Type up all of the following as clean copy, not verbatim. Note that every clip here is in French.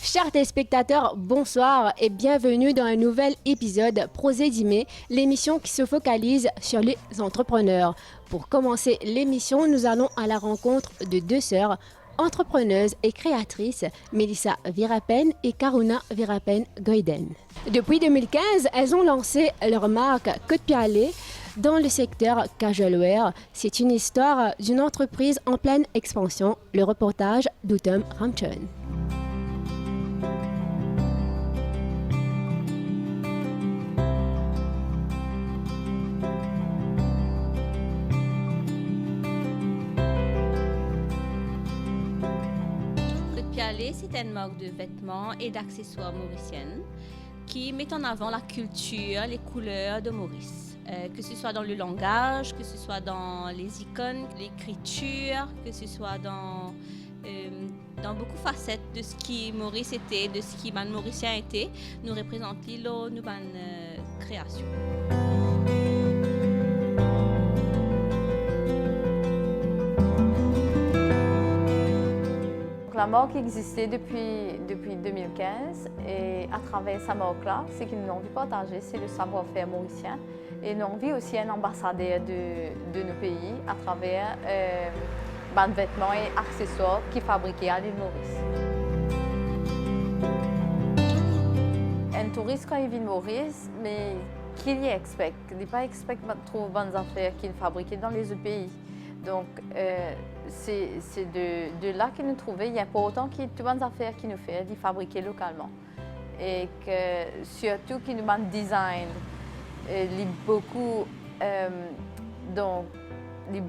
Chers téléspectateurs, bonsoir et bienvenue dans un nouvel épisode Prosédimé, l'émission qui se focalise sur les entrepreneurs. Pour commencer l'émission, nous allons à la rencontre de deux sœurs entrepreneuses et créatrices, Melissa Virapen et Karuna Virapen Goiden. Depuis 2015, elles ont lancé leur marque Côte Pialé dans le secteur casual wear. C'est une histoire d'une entreprise en pleine expansion. Le reportage d'Outom Ramchon. C'est une marque de vêtements et d'accessoires mauriciennes qui met en avant la culture, les couleurs de Maurice. Que ce soit dans le langage, que ce soit dans les icônes, l'écriture, que ce soit dans beaucoup de facettes de ce qui Maurice était, de ce qui man mauricien était, nous représente l'îlot, nous création. La marque existait depuis 2015 et à travers sa marque-là, ce qu'ils nous ont envie de partager, c'est le savoir-faire mauricien. Et nous avons envie aussi un ambassadeur de nos pays à travers des vêtements et accessoires qui sont fabriqués à l'île Maurice. Un touriste, quand il vient de Maurice, mais qu'il y expecte, il ne pas expecte de trouver bonnes affaires qu'il fabriquées dans les autres pays. Donc, c'est de là qu'il nous trouvait. Il y a pas autant qu'il y a de bonnes affaires qu'il nous fait, de fabriquer localement. Et que surtout qu'il nous manque design, il est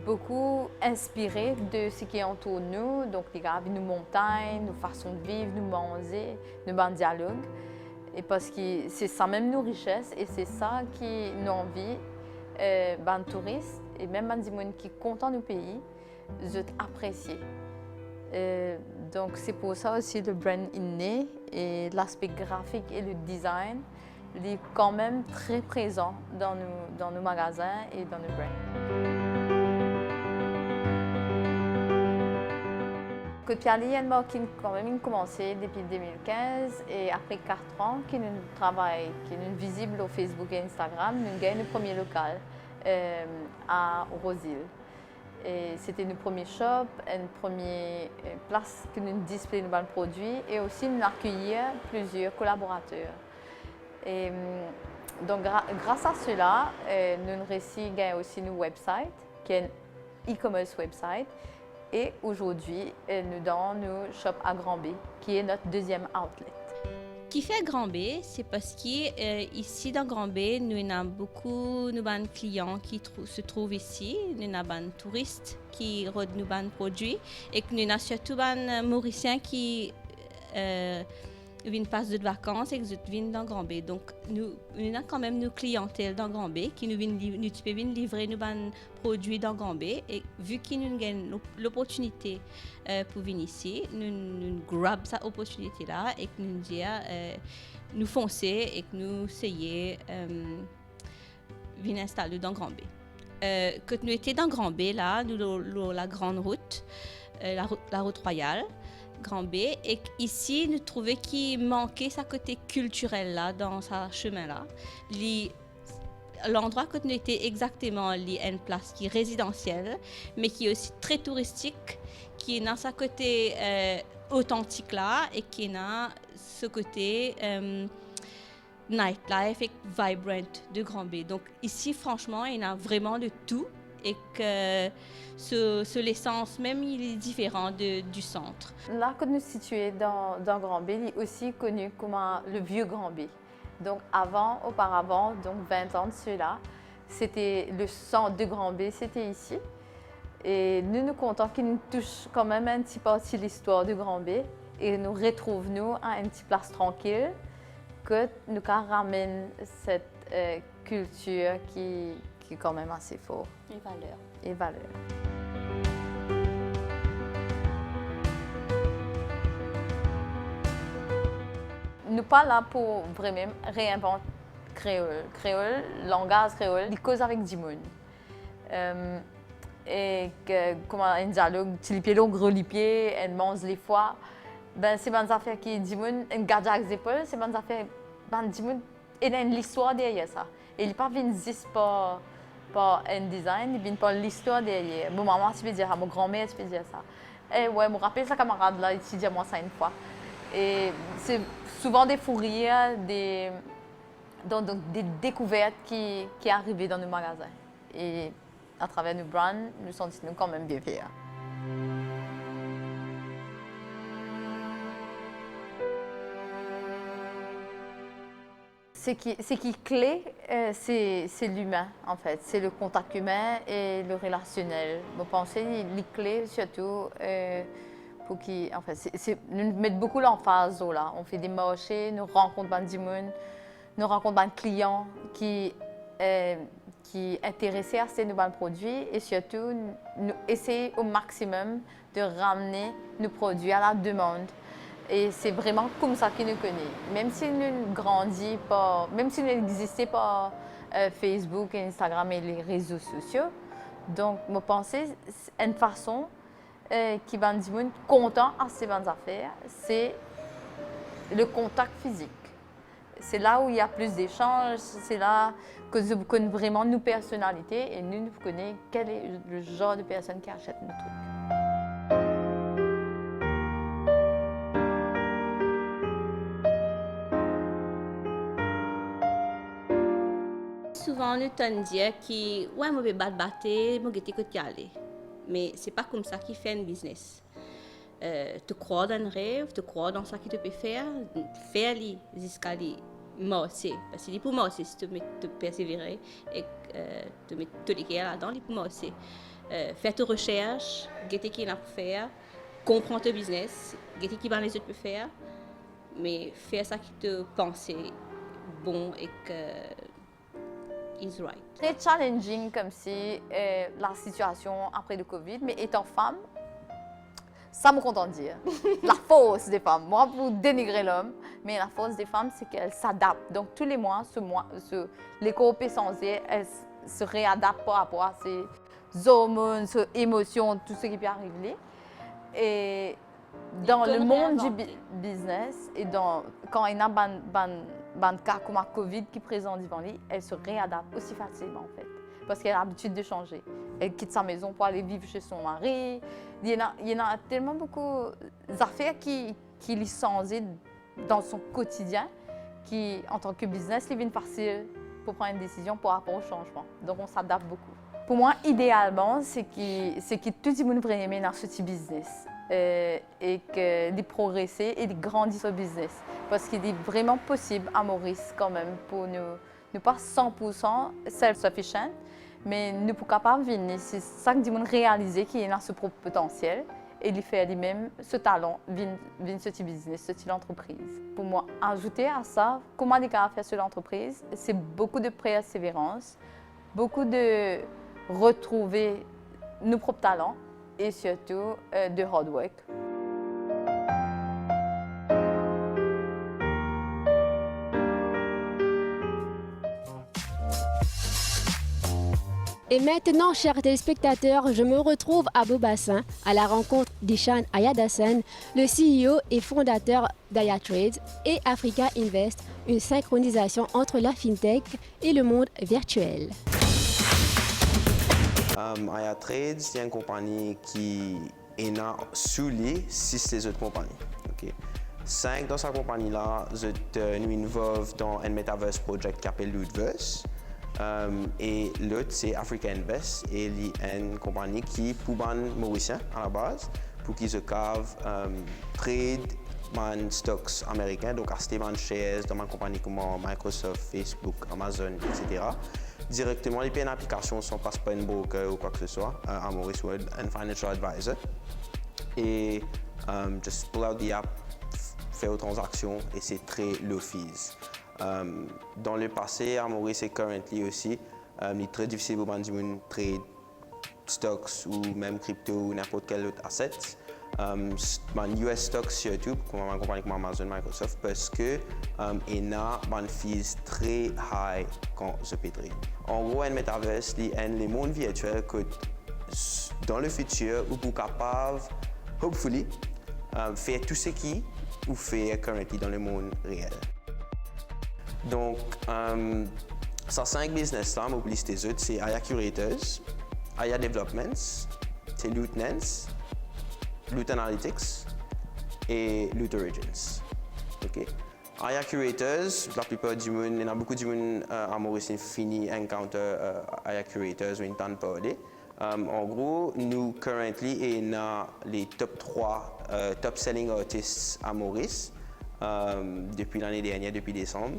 beaucoup inspiré de ce qui entoure nous. Donc, il y nos montagnes, nos façons de vivre, nos manger, nos dialogues. Et parce que c'est ça même nos richesses et c'est ça qui nous envie, les touristes et même les gens qui sont contents du pays, je apprécie. Donc c'est pour ça aussi le brand est né et l'aspect graphique et le design est quand même très présent dans nos magasins et dans nos brands. Côte Pialé est une marque qui quand même commencé depuis 2015 et après 4 ans qui nous travaille, qui est visible au Facebook et Instagram, nous gagnons le premier local à Roseville. C'était notre premier shop, une première place que nous display nos produits et aussi nous accueillir plusieurs collaborateurs. Et donc grâce à cela, nous réussi gagner aussi nos website, qui est un e-commerce website. Et aujourd'hui, nous donnons nos shop à Grand B, qui est notre deuxième outlet. Qui fait Grand B, c'est parce qu'ici dans Grand B, nous avons beaucoup de clients qui se trouvent ici, nous avons des touristes qui rodent nos produits et que nous avons surtout des Mauriciens qui viennent passer de vacances et qui viennent dans Grand B. Donc nous avons quand même nos clientèles dans Grand B qui nous viennent livrer nos produits dans Grand B et vu qu'ils nous gagnent l'opportunité pour venir ici, nous grab cette opportunité-là et que nous disons nous foncer et que nous essayer venir installer dans Grand B. Quand nous étions dans Grand B, là, nous la grande route, la route royale, Grand B, et ici nous trouvions qu'il manquait sa côté culturel là dans ce chemin là. L'endroit que nous étions exactement une place qui est résidentielle, mais qui est aussi très touristique, qui est dans sa côté authentique là et qui est dans ce côté nightlife et vibrant de Grand B. Donc ici franchement il y a vraiment de tout. Et que l'essence même il est différent du centre. Là que nous sommes situés dans Grand B, il est aussi connu comme le vieux Grand B. Donc auparavant, donc 20 ans de cela, c'était le centre de Grand B, c'était ici. Et nous nous comptons qu'il nous touche quand même un petit peu aussi l'histoire de Grand B et nous retrouvons à une petite place tranquille que nous ramène cette culture qui est quand même assez fort. Et valeurs. Nous ne sommes pas là pour vraiment réinventer créole. Créole, langage créole, il cause avec du monde. Et comme un dialogue, tu les pieds longs, gros les pieds, elle mange les fois. ben c'est bonnes affaires qui dit un gadget avec des épaules, c'est bonnes affaires ben dit il y a une histoire derrière ça. Et il pas vient juste par un design, il vient par l'histoire derrière. Mon maman tu peux dire ça, mon grand-mère tu peux dire ça. Et ouais, me rappelle sa camarade là, il dit moi ça une fois. Et c'est souvent des fous rires, des découvertes qui arrivent dans nos magasins. Et à travers nos brands, nous sentons quand même bien fiers. Ce qui est clé, c'est l'humain, en fait. C'est le contact humain et le relationnel. Je pense que les clés, surtout, pour qui, en fait, nous mettons beaucoup l'emphase là. On fait des marchés, nous rencontrons des gens, nous rencontrons des clients qui intéressés à ces nouveaux produits et surtout, nous essayons au maximum de ramener nos produits à la demande. Et c'est vraiment comme ça qu'ils nous connaissent. Même si nous grandissons pas, même si nous n'existons pas Facebook, Instagram et les réseaux sociaux, donc je pense que une façon qui va nous content à ces bonnes affaires, c'est le contact physique. C'est là où il y a plus d'échanges, c'est là que nous connaissons vraiment nos personnalités et nous connaissons quel est le genre de personne qui achète nos trucs. Souvent, nous t'en dire que ouais, je vais battre, je vais te aller. Mais c'est pas comme ça qu'il fait un business. Tu crois dans un rêve, tu crois dans ce que tu peux faire-le jusqu'à marcher. Parce que pour marcher, si tu te persévérer et tu mets tout les gars là-dedans, pour marcher. Faire tes recherches, regarder ce qu'il y a à faire, comprendre ton business, regarder ce que les autres peuvent faire, mais faire ça qui te pense bon et que is right. Très challenging comme si la situation après le Covid, mais étant femme, ça me content de dire. La force des femmes, moi pour dénigrer l'homme, mais la force des femmes, c'est qu'elles s'adaptent. Donc tous les mois, les corps censés, elles se réadaptent par rapport à ces hormones, ces émotions, tout ce qui peut arriver. Et dans le monde du business, et quand il y a un cas comme la COVID qui est présent devant lui, elle se réadapte aussi facilement en fait. Parce qu'elle a l'habitude de changer. Elle quitte sa maison pour aller vivre chez son mari. Il y en a tellement beaucoup d'affaires qui lui sont dans son quotidien, qui en tant que business, il vient facile pour prendre une décision par rapport au changement. Donc on s'adapte beaucoup. Pour moi, idéalement, c'est que tout le monde pourrait aimer dans ce type de business. Et de progresser et de grandir ce business. Parce qu'il est vraiment possible à Maurice quand même pour nous pas 100% self-sufficient, mais nous pour capable venir, c'est ça que nous réaliser qu'il y a ce propre potentiel et lui faire lui-même ce talent, venir ce type business, ce type d'entreprise. Pour moi, ajouter à ça, comment les gars faire sur l'entreprise, c'est beaucoup de persévérance, beaucoup de retrouver nos propres talents et surtout de hard work. Et maintenant, chers téléspectateurs, je me retrouve à Beaubassin à la rencontre d'Ishan Ayadasan, le CEO et fondateur d'AyaTrades et Africa Invest, une synchronisation entre la fintech et le monde virtuel. AyaTrades, c'est une compagnie qui est sous les 6 autres compagnies. Okay. 5 dans cette compagnie-là, nous involvent dans un metaverse project qui s'appelle Lootverse. Et l'autre, c'est Africa Invest. Et il y a une compagnie qui est pour les Mauriciens à la base, pour qu'ils se cavent trade les stocks américains, donc acheter des shares dans une compagnie comme Microsoft, Facebook, Amazon, etc. Directement, les une application sans passe pas une broker ou quoi que ce soit, à Maurice ou un financial advisor. Et just pull out the app, faire aux transactions et c'est très low fees. Dans le passé, à Maurice et currently aussi, il est très difficile pour les gens trade stocks ou même crypto ou n'importe quel autre asset. US stocks surtout, comme une compagnie comme Amazon, Microsoft, parce que il y a des fees très high quand je peux trade. En gros, un metaverse, les mondes virtuels que dans le futur, vous êtes capable, hopefully, faire tout ce qui vous fait currently dans le monde réel. Donc, ces 5 business-là, je liste les autres, c'est Aya Curators, Aya Developments, c'est Lootnance, Loot Analytics et Loot Origins. Okay? Aya Curators, la plupart du monde, il y a beaucoup de monde à Maurice qui fini encounter Aya Curators ou une temps de parler. En gros, nous, currently, on a les top 3 top selling artists à Maurice depuis l'année dernière, depuis décembre.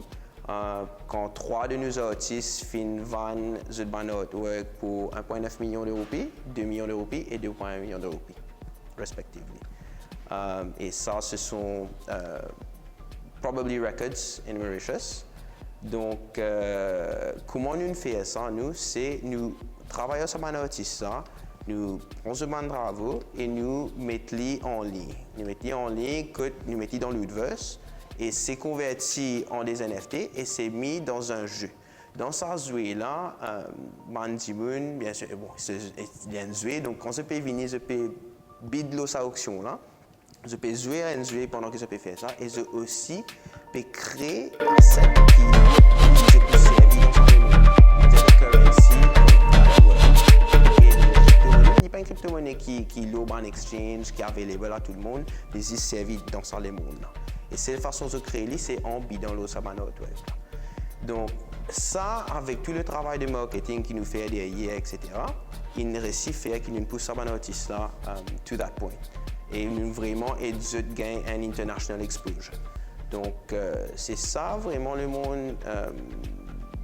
Quand 3 de nos artistes vendent The Artwork pour 1,9 million de roupies, 2 millions de roupies et 2,1 millions de roupies, respectivement. Et ça, ce sont Probably Records in Mauritius. Donc, comment nous faisons ça, nous, c'est nous travaillons sur un artiste, nous prenons un travail et nous mettons en ligne. Nous mettons en ligne, nous mettons dans Lootverse et c'est converti en des NFT et c'est mis dans un jeu. Dans ce jeu-là, Mandimoun, bien sûr, bon, c'est un jeu, donc quand je peux venir, je peux bid sa auction-là. Je peux jouer à un jeu pendant que je peux faire ça et je aussi peux créer un set qui peut servir dans ce monde. C'est la currency. Il n'y a pas une crypto-monnaie qui est libre en exchange, qui est available à tout le monde, mais il servit dans ce monde. Et cette façon de créer, c'est en bidant le Sabana Artwork. Donc, ça, avec tout le travail de marketing qui nous fait derrière, etc., il nous réussit à faire qu'il nous pousse Sabana artiste là, to that point. Et nous vraiment aider à gagner un international exposure. Donc, c'est ça vraiment le monde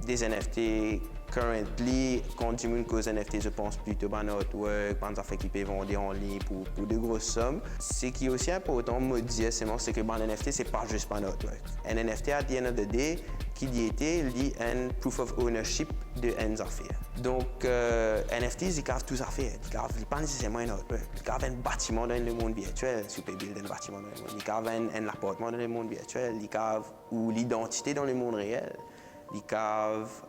des NFT. Currently, quand on dit cause NFT, je pense plutôt à Artwork, à des affaires qui peuvent vendre en ligne pour de grosses sommes. Ce qui est aussi important de me dire, c'est que un NFT, ce n'est pas juste un Artwork. Un NFT, à the end of the day, qui dit un proof of ownership de une affaire. Donc, NFT, ils gardent tout affaire. Ils gardent pas nécessairement un Artwork. Ils gardent un bâtiment dans le monde virtuel, si vous pouvez build un bâtiment dans le monde. Ils gardent un appartement dans le monde virtuel. Ils gardent ou l'identité dans le monde réel. Les caves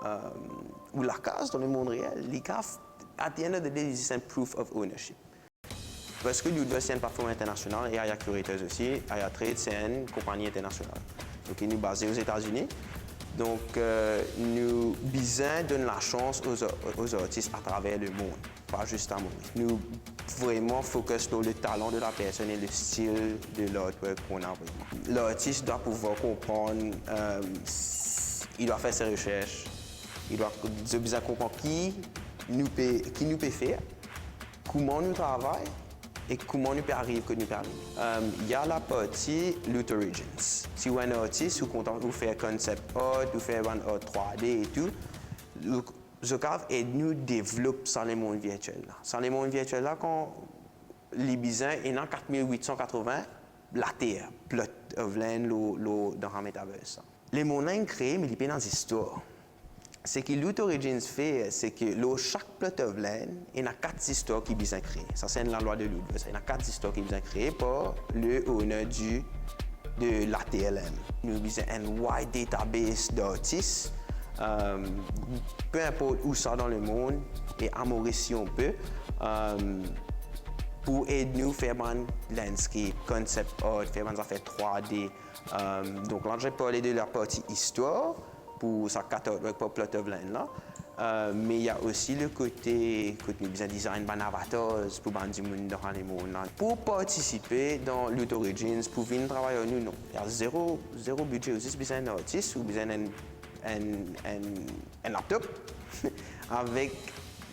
ou la case dans le monde réel, les caves, at the end of the day, c'est un proof of ownership. Parce que Lootverse, c'est une plateforme internationale et Aya Curators aussi. Aya Trade, c'est une compagnie internationale. Donc, nous sommes basés aux États-Unis. Donc, nous besoin donner la chance aux artistes à travers le monde, pas juste à Maurice. Nous vraiment focus sur le talent de la personne et le style de l'artwork qu'on a vraiment. L'artiste doit pouvoir comprendre. Il doit faire ses recherches, il doit bien comprendre qui nous peut faire, comment nous travaillons et comment nous peut arriver que nous peut arriver. Il y a la partie Loot Origins. Si vous êtes un artiste, vous content de faire concept art, vous faire un art 3D et tout, Zocav aide nous développer dans le monde virtuel. Dans le monde virtuel, quand les bisons, il y a 4880 la Terre, plot of land dans le metaverse. Les mondes créés, mais ils sont dans l'histoire. Ce que Loot Origins fait, c'est que chaque plot of land, il y a 4 histoires qui sont créées. Ça, c'est la loi de Loot. Il y a 4 histoires qui sont créées par le owner de la TLM. Nous avons un wide database d'artistes, peu importe où ça dans le monde, et à Maurice si on peut, pour aider nous à faire un landscape, concept art, faire des affaires 3D. Donc là, j'ai parlé de la partie histoire pour sa catalogue pour plot of land là. Mais il y a aussi le côté que nous besoin design ban avatars pour bandi monde dans les mondes. Pour participer dans Loot Origins, pour venir travailler avec nous, non. Il y a zéro budget aussi, besoin d'un artiste ou besoin un laptop avec.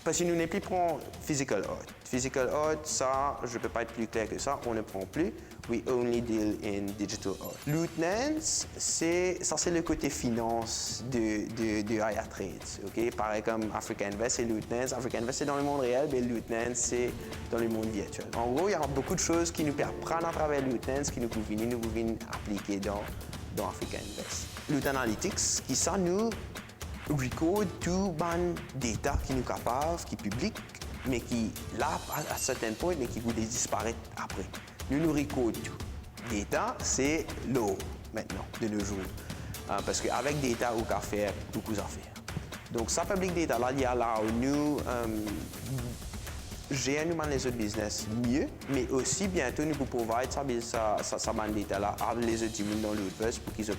Parce que nous ne plus prendre physical art. Physical art, ça, je ne peux pas être plus clair que ça, on ne prend plus. We only deal in digital art. Lootnance, c'est le côté finance de Aya Trade. Okay? Pareil comme Africa Invest, c'est Lootnance. Africa Invest, c'est dans le monde réel, mais Lootnance, c'est dans le monde virtuel. En gros, il y a beaucoup de choses qui nous peuvent prendre à travers Lootnance, qui nous pouvons appliquer dans Africa Invest. Loot Analytics, qui ça nous record tout ban data qui nous capable, qui est public, mais qui là à certain point, mais qui vous disparaît après. Nous record tout. Data, c'est l'eau maintenant de nos jours, parce qu'avec data, on peut faire beaucoup d'affaires. Donc ça public data là, il y a là où nous gérer les autres business mieux, mais aussi bientôt nous pouvons provide sa bande data là à les autres dans l'Universe pour qu'ils soient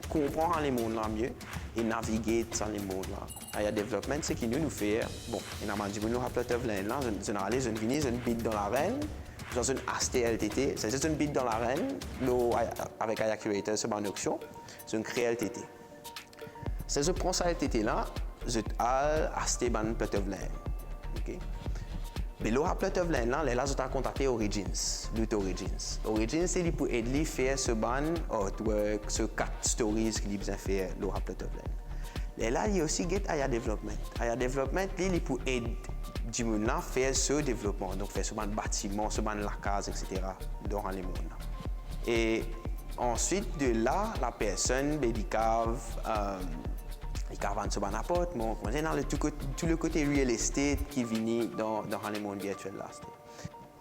comprendre les mondes là mieux et naviguer dans les mondes là. Il y a développement, c'est qui nous fait, bon, il y a des gens qui ont plutôt de là, ils allent, ils viennent, ils bid dans l'arène, ils ont un AST-LTT, c'est une bid dans l'arène, avec Aya Curator, c'est une option, c'est une créer LTT. Si je prends ça LTT là, je vais acheter un plutôt de laine. OK? Mais là, plutôt de laine là, je vais contacter Origins, Origins. Origins, c'est pour aider à faire ce ban artwork, ce 4 stories qu'il a besoin de faire, le plutôt de laine. Et là, il y a aussi Aya Development. Aya Development, il est pour aider du monde à faire ce développement, donc faire ce bâtiment, ce la case, etc. dans les mondes. Et ensuite, de là, la personne, il cave vendre ce appartement, tout le côté real estate qui vient dans le monde virtuel là.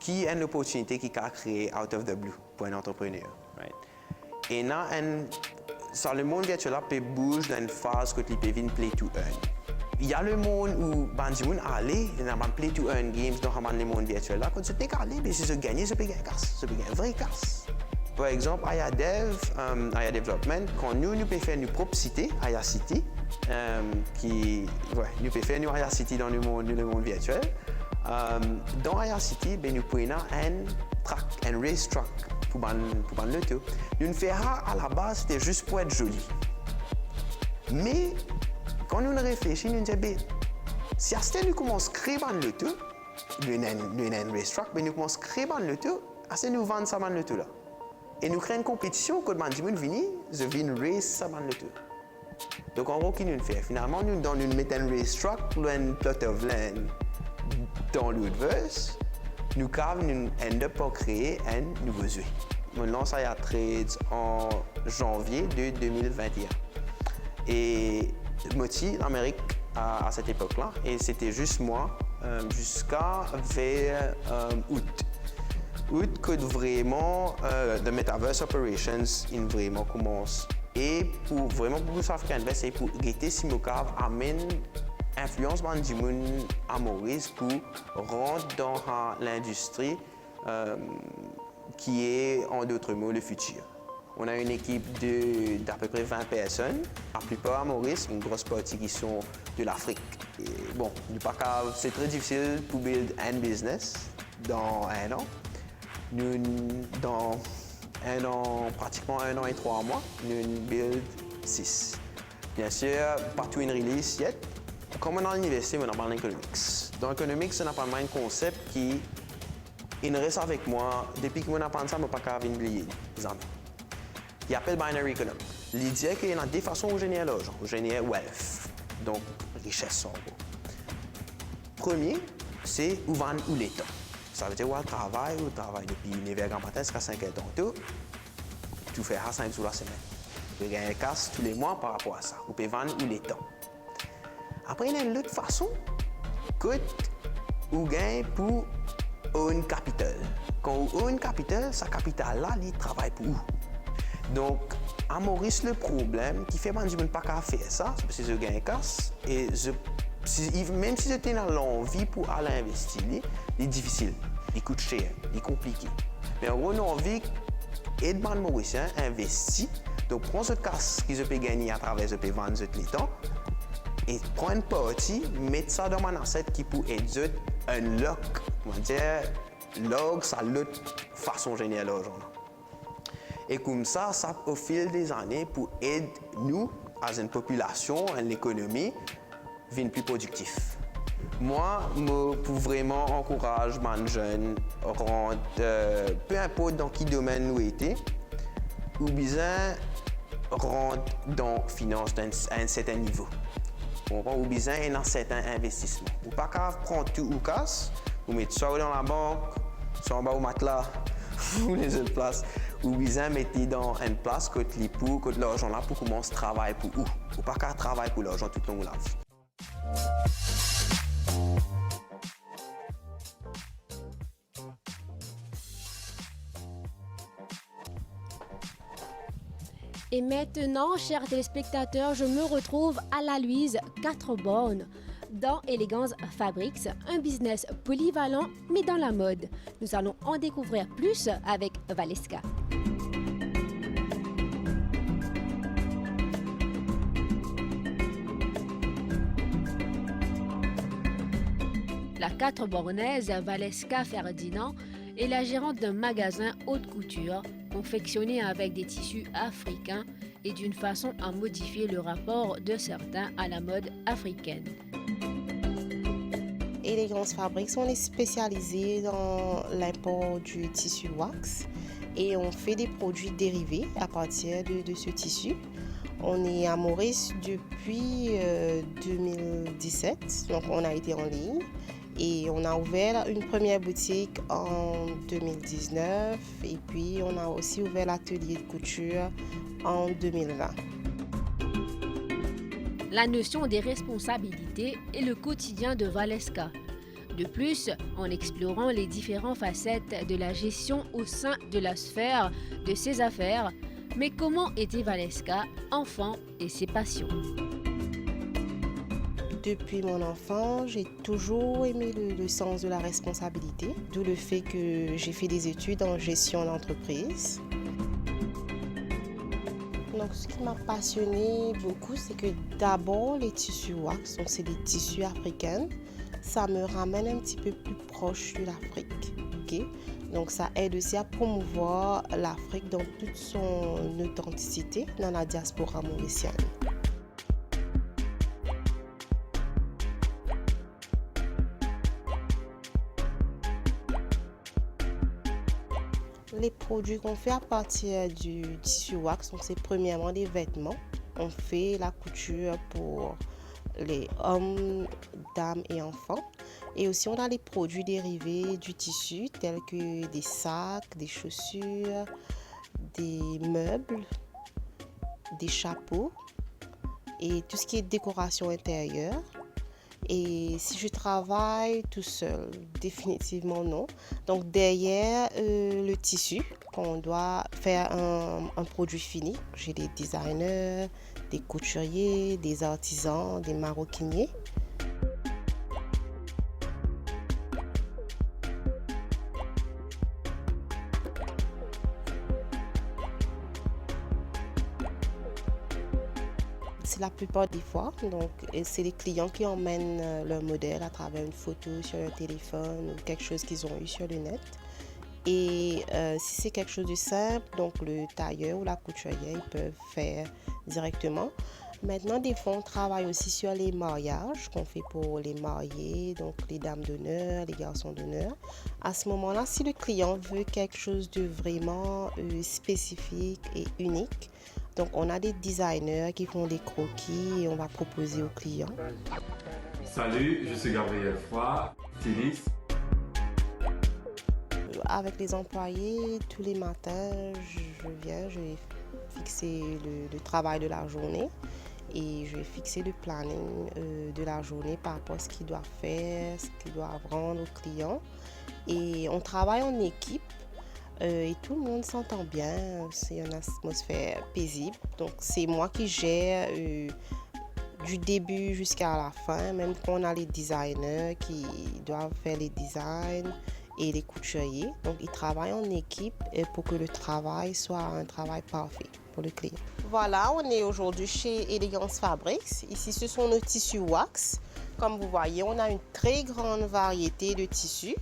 Qui est une opportunité qui a créé out of the blue pour un entrepreneur. Right? Et là, sur le monde virtuel peut bouger dans une phase que tu peux venir play to earn. Il y a le monde où les gens aller dans un play to earn games dans le monde virtuel là. Quand tu peux aller, si tu gagnes, tu peux gagner casse, tu peux gagner vrai casse. Par exemple, Aya Dev, Aya Development, quand nous pouvons faire nos propres cités, Aya City, nous pouvons faire nos Aya City dans le monde virtuel. Dans Aya City, nous pouvons un racetrack pour le tour. Nous faisons à la base, c'était juste pour être joli. Mais quand nous réfléchissons, nous disons, si nous commençons à créer le tour, nous avons un racetrack, nous commençons à créer le tour, nous vendons ça le tour là. Et nous créons une compétition quand les gens viennent, je viens race ça le tour. Donc en gros, qu'est-ce que nous faisons? Finalement, nous mettons un racetrack pour un plot of land dans l'Universe. Nous end up par créer un nouveau jeu. On lance à trade en janvier de 2021. Et Moti, l'Amérique, à cette époque-là, et c'était juste moi jusqu'à vers août. Août que vraiment le Metaverse Operations vraiment commence. Et pour vraiment beaucoup savoir c'est pour guetter si mon cave amène influence du monde à Maurice pour rentrer dans l'industrie qui est en d'autres mots le futur. On a une équipe d'à peu près 20 personnes, la plupart à Maurice, une grosse partie qui sont de l'Afrique. Et bon, c'est très difficile pour build un business dans un an. Nous, dans un an, pratiquement 1 an et 3 mois, nous build 6. Bien sûr, pas tout une release yet. Comme on est à l'université, on a parlé d'economics. Dans l'economics, on a parlé d'un concept qui reste avec moi depuis que on a pensé ça, je ne peux pas oublier. Il appelle binary economics. L'idée qu'il y a des façons de générer l'argent, de générer wealth, donc richesse en gros. Premier, c'est où vendre où l'état. Ça veut dire où le travail depuis 9h matin jusqu'à 5h tantôt, tu fais 5 jours la semaine. Tu peux gagner un casse tous les mois par rapport à ça. Tu peux vendre où l'état. Après, il y a une autre façon que tu gagnes pour un capital. Quand on a un capital, ce capital-là, il travaille pour où? Donc, à Maurice, le problème qui fait que je ne peux pas faire ça, c'est parce que je gagne un casse et même si je suis dans l'envie pour aller investir, il est difficile, il coûte cher, il est compliqué. Mais en gros, nous avons envie d'aider les Mauriciens à investir. Donc, prends ce casse que je peux gagner à travers ce vendre les temps et prends une partie, mettre ça dans mon asset qui peut aider un lock. On va dire, log, ça l'autre façon de générer l'argent. Et comme ça, au fil des années, pour aider nous, à une population, à l'économie, devenir plus productif. Moi, pour vraiment encourager les jeunes, peu importe dans quel domaine nous étions, ou bien rentrer dans la finance à un certain niveau. Ou bien dans un certain investissement. Ou pas qu'à prendre tout ou casse, vous mettez ça dans la banque, soit en bas au matelas, ou les autres places, ou bien mettez dans une place que l'argent là pour commencer à travailler pour où. Ou pas qu'à travailler pour l'argent tout le long de la vie. Et maintenant, chers téléspectateurs, je me retrouve à la Louise 4 bornes. dans Elegance Fabrics, un business polyvalent mais dans la mode. Nous allons en découvrir plus avec Valeska. La 4-bornaise Valeska Ferdinand est la gérante d'un magasin haute couture confectionné avec des tissus africains et d'une façon à modifier le rapport de certains à la mode africaine. Elegance Fabrics, on est spécialisé dans l'import du tissu wax et on fait des produits dérivés à partir de ce tissu. On est à Maurice depuis 2017, donc on a été en ligne. Et on a ouvert une première boutique en 2019 et puis on a aussi ouvert l'atelier de couture en 2020. La notion des responsabilités est le quotidien de Valeska. De plus, en explorant les différentes facettes de la gestion au sein de la sphère de ses affaires, mais comment était Valeska, enfant et ses passions? Depuis mon enfant, j'ai toujours aimé le sens de la responsabilité, d'où le fait que j'ai fait des études en gestion d'entreprise. Donc, ce qui m'a passionné beaucoup, c'est que d'abord, les tissus wax, donc c'est des tissus africains, ça me ramène un petit peu plus proche de l'Afrique. Okay? Donc, ça aide aussi à promouvoir l'Afrique dans toute son authenticité dans la diaspora mauricienne. Les produits qu'on fait à partir du tissu wax, donc c'est premièrement des vêtements. On fait la couture pour les hommes, dames et enfants. Et aussi on a les produits dérivés du tissu tels que des sacs, des chaussures, des meubles, des chapeaux et tout ce qui est décoration intérieure. Et si je travaille tout seul, définitivement non. Donc derrière le tissu, on doit faire un produit fini. J'ai des designers, des couturiers, des artisans, des maroquiniers. C'est la plupart des fois, donc c'est les clients qui emmènent leur modèle à travers une photo sur leur téléphone ou quelque chose qu'ils ont eu sur le net. Et si c'est quelque chose de simple, donc le tailleur ou la couturière, ils peuvent faire directement. Maintenant, des fois, on travaille aussi sur les mariages qu'on fait pour les mariés, donc les dames d'honneur, les garçons d'honneur. À ce moment-là, si le client veut quelque chose de vraiment spécifique et unique, donc on a des designers qui font des croquis et on va proposer aux clients. Salut, je suis Gabriel Foy, styliste. Avec les employés, tous les matins, je vais fixer le travail de la journée et je vais fixer le planning de la journée par rapport à ce qu'ils doivent faire, ce qu'ils doivent rendre aux clients. Et on travaille en équipe. Et tout le monde s'entend bien, c'est une atmosphère paisible. Donc c'est moi qui gère du début jusqu'à la fin, même quand on a les designers qui doivent faire les designs et les couturiers. Donc ils travaillent en équipe pour que le travail soit un travail parfait pour le client. Voilà, on est aujourd'hui chez Elegance Fabrics. Ici ce sont nos tissus wax. Comme vous voyez, on a une très grande variété de tissus.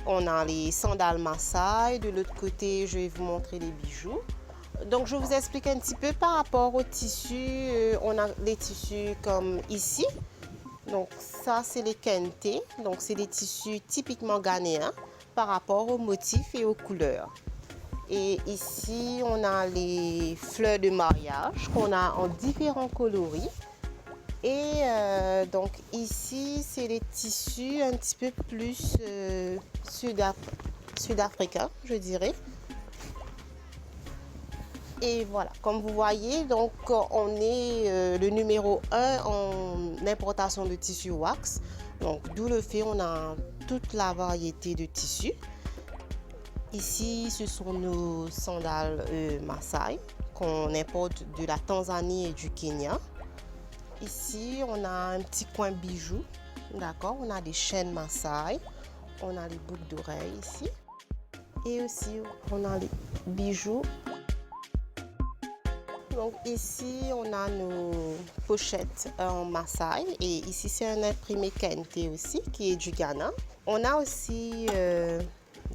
On a les sandales Maasai. De l'autre côté, je vais vous montrer les bijoux. Donc, je vous explique un petit peu par rapport aux tissus. On a les tissus comme ici. Donc, ça, c'est les kente. Donc, c'est des tissus typiquement ghanéens par rapport aux motifs et aux couleurs. Et ici, on a les fleurs de mariage qu'on a en différents coloris. Et donc ici, c'est les tissus un petit peu plus sud-africains, je dirais. Et voilà, comme vous voyez, donc on est le numéro 1 en importation de tissus wax. Donc d'où le fait, on a toute la variété de tissus. Ici, ce sont nos sandales Maasai qu'on importe de la Tanzanie et du Kenya. ici, on a un petit coin bijoux. D'accord, on a des chaînes Maasai, on a les boucles d'oreilles ici. Et aussi, on a les bijoux. Donc ici, on a nos pochettes en Maasai. Et ici, c'est un imprimé Kente aussi, qui est du Ghana. On a aussi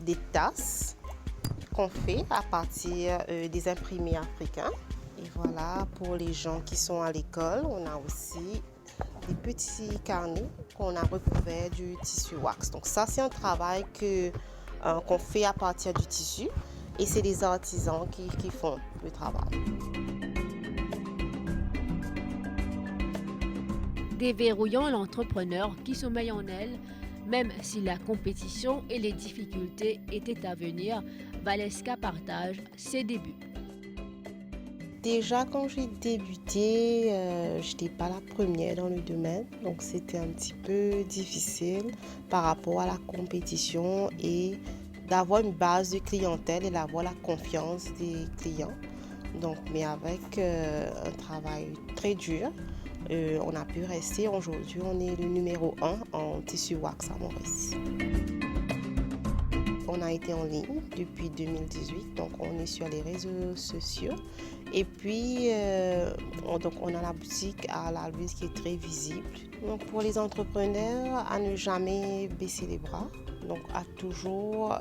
des tasses qu'on fait à partir des imprimés africains. Et voilà, pour les gens qui sont à l'école, on a aussi des petits carnets qu'on a recouverts du tissu wax. Donc ça, c'est un travail qu'on fait à partir du tissu. Et c'est les artisans qui font le travail. Déverrouillant l'entrepreneur qui sommeille en elle, même si la compétition et les difficultés étaient à venir, Valeska partage ses débuts. Déjà, quand j'ai débuté, je n'étais pas la première dans le domaine, donc c'était un petit peu difficile par rapport à la compétition et d'avoir une base de clientèle et d'avoir la confiance des clients. Donc, mais avec un travail très dur, on a pu rester. Aujourd'hui, on est le numéro 1 en tissu wax à Maurice. On a été en ligne depuis 2018, donc on est sur les réseaux sociaux. Et puis, on a la boutique à l'Albus qui est très visible. Donc pour les entrepreneurs, à ne jamais baisser les bras, donc à toujours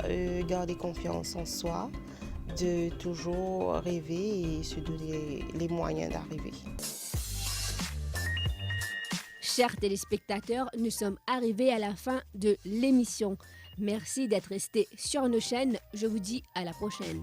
garder confiance en soi, de toujours rêver et se donner les moyens d'arriver. Chers téléspectateurs, nous sommes arrivés à la fin de l'émission. Merci d'être restés sur nos chaînes. Je vous dis à la prochaine.